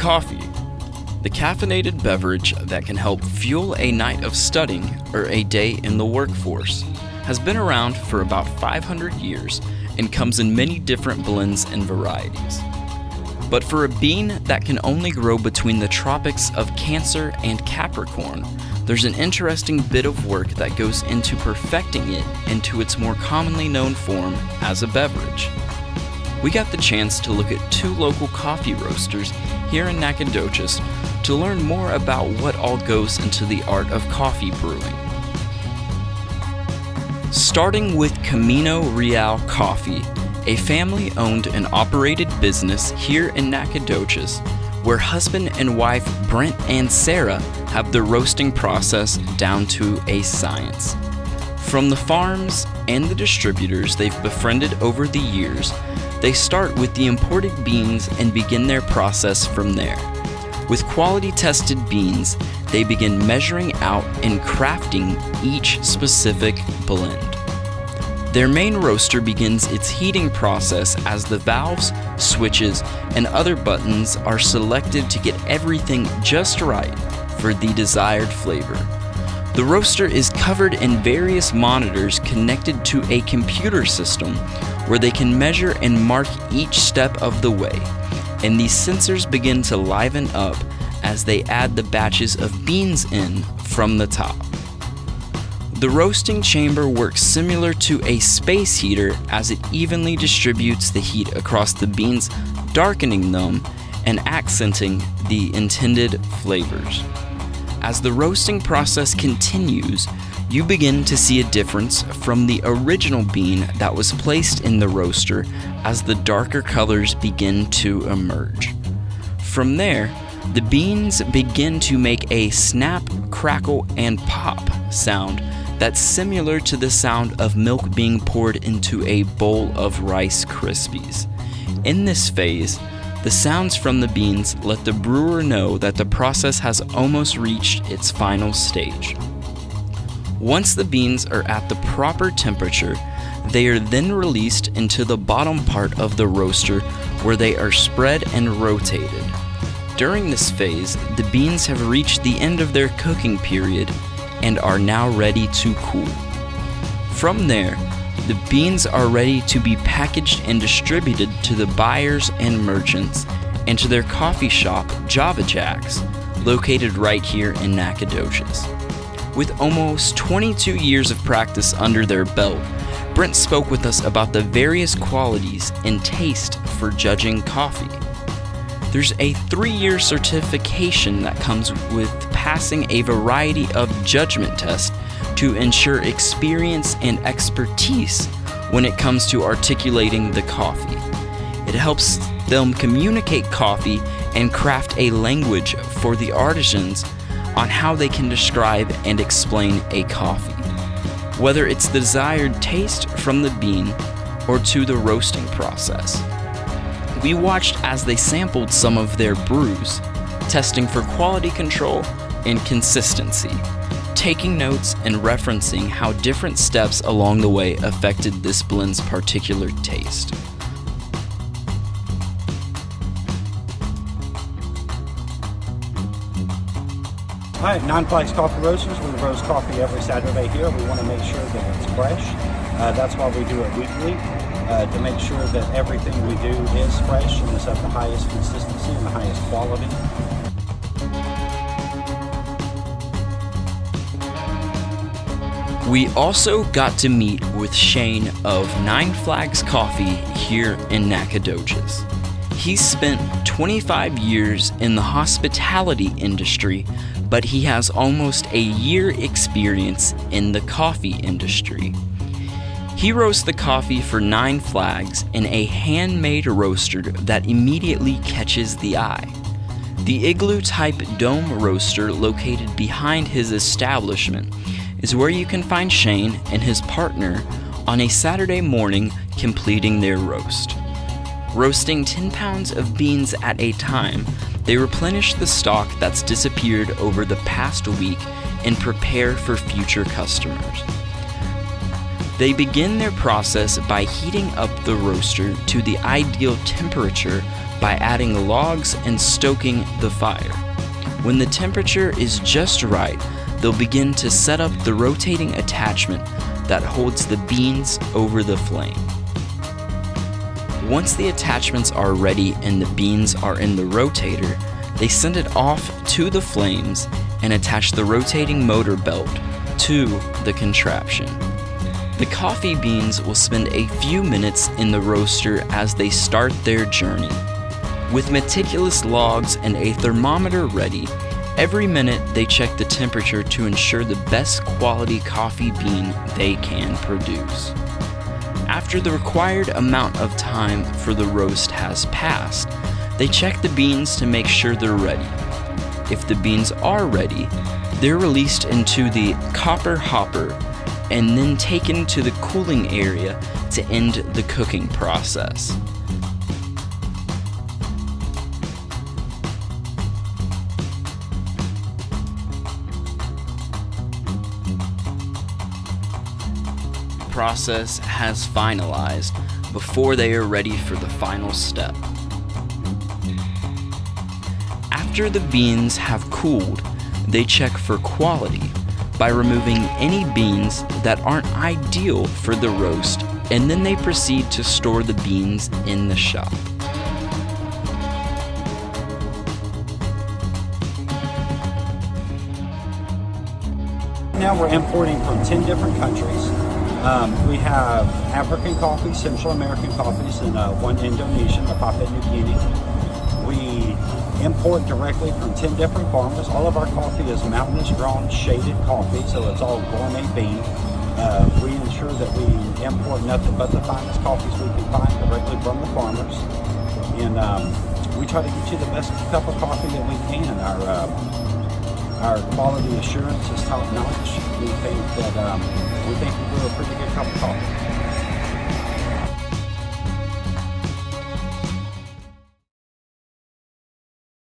Coffee, the caffeinated beverage that can help fuel a night of studying or a day in the workforce, has been around for about 500 years and comes in many different blends and varieties. But for a bean that can only grow between the tropics of Cancer and Capricorn, there's an interesting bit of work that goes into perfecting it into its more commonly known form as a beverage. We got the chance to look at 2 local coffee roasters here in Nacogdoches to learn more about what all goes into the art of coffee brewing. Starting with Camino Real Coffee, a family-owned and operated business here in Nacogdoches, where husband and wife Brent and Sarah have the roasting process down to a science. From the farms and the distributors they've befriended over the years, they start with the imported beans and begin their process from there. With quality-tested beans, they begin measuring out and crafting each specific blend. Their main roaster begins its heating process as the valves, switches, and other buttons are selected to get everything just right for the desired flavor. The roaster is covered in various monitors connected to a computer system where they can measure and mark each step of the way, and these sensors begin to liven up as they add the batches of beans in from the top. The roasting chamber works similar to a space heater as it evenly distributes the heat across the beans, darkening them and accenting the intended flavors. As the roasting process continues, you begin to see a difference from the original bean that was placed in the roaster as the darker colors begin to emerge. From there, the beans begin to make a snap, crackle, and pop sound that's similar to the sound of milk being poured into a bowl of Rice Krispies. In this phase, the sounds from the beans let the brewer know that the process has almost reached its final stage. Once the beans are at the proper temperature, they are then released into the bottom part of the roaster where they are spread and rotated. During this phase, the beans have reached the end of their cooking period and are now ready to cool. From there, the beans are ready to be packaged and distributed to the buyers and merchants and to their coffee shop, Java Jacks, located right here in Nacogdoches. With almost 22 years of practice under their belt, Brent spoke with us about the various qualities and taste for judging coffee. There's a 3-year certification that comes with passing a variety of judgment tests to ensure experience and expertise when it comes to articulating the coffee. It helps them communicate coffee and craft a language for the artisans on how they can describe and explain a coffee, whether it's the desired taste from the bean or to the roasting process. We watched as they sampled some of their brews, testing for quality control and consistency, taking notes and referencing how different steps along the way affected this blend's particular taste. Hi, Nine Flags Coffee Roasters. We roast coffee every Saturday here. We want to make sure that it's fresh. That's why we do it weekly, to make sure that everything we do is fresh and is of the highest consistency and the highest quality. We also got to meet with Shane of Nine Flags Coffee here in Nacogdoches. He's spent 25 years in the hospitality industry, but he has almost a year experience in the coffee industry. He roasts the coffee for Nine Flags in a handmade roaster that immediately catches the eye. The igloo-type dome roaster located behind his establishment is where you can find Shane and his partner on a Saturday morning completing their roast. Roasting 10 pounds of beans at a time, they replenish the stock that's disappeared over the past week and prepare for future customers. They begin their process by heating up the roaster to the ideal temperature by adding logs and stoking the fire. When the temperature is just right, they'll begin to set up the rotating attachment that holds the beans over the flame. Once the attachments are ready and the beans are in the rotator, they send it off to the flames and attach the rotating motor belt to the contraption. The coffee beans will spend a few minutes in the roaster as they start their journey. With meticulous logs and a thermometer ready, every minute they check the temperature to ensure the best quality coffee bean they can produce. After the required amount of time for the roast has passed, they check the beans to make sure they're ready. If the beans are ready, they're released into the copper hopper and then taken to the cooling area to end the cooking process. Process has finalized before they are ready for the final step. After the beans have cooled, they check for quality by removing any beans that aren't ideal for the roast, and then they proceed to store the beans in the shop. Now we're importing from 10 different countries. We have African coffees, Central American coffees, and one Indonesian, the Papua New Guinea. We import directly from 10 different farmers. All of our coffee is mountainous grown, shaded coffee, so it's all gourmet bean. We ensure that we import nothing but the finest coffees we can find directly from the farmers. And we try to get you the best cup of coffee that we can. Our quality assurance is top notch. We think we do a pretty good cup of coffee.